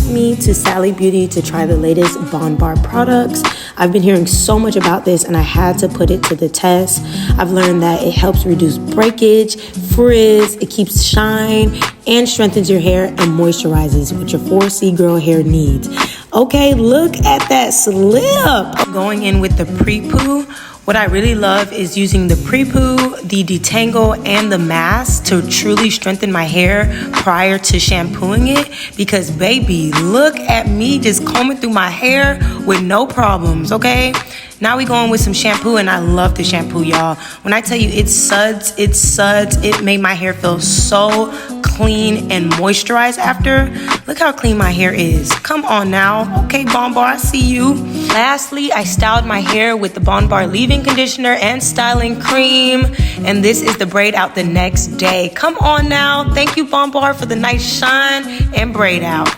me to Sally Beauty to try the latest bondbar products. I've been hearing so much about this and I had to put it to the test. I've learned that it helps reduce breakage, frizz, it keeps shine, and strengthens your hair and moisturizes what your 4C girl hair needs. Okay, look at that slip. Going in with the pre-poo. What I really love is using the pre-poo, the detangle, and the mask to truly strengthen my hair prior to shampooing it. Because baby, look at me just combing through my hair with no problems, okay? Now we going with some shampoo, and I love the shampoo, y'all. When I tell you it suds, it made my hair feel so clean and moisturized after. Look how clean my hair is. Come on now. Okay, bondbar, I see you. Lastly, I styled my hair with the bondbar leave-in conditioner and styling cream. And this is the braid out the next day. Come on now. Thank you, bondbar, for the nice shine and braid out.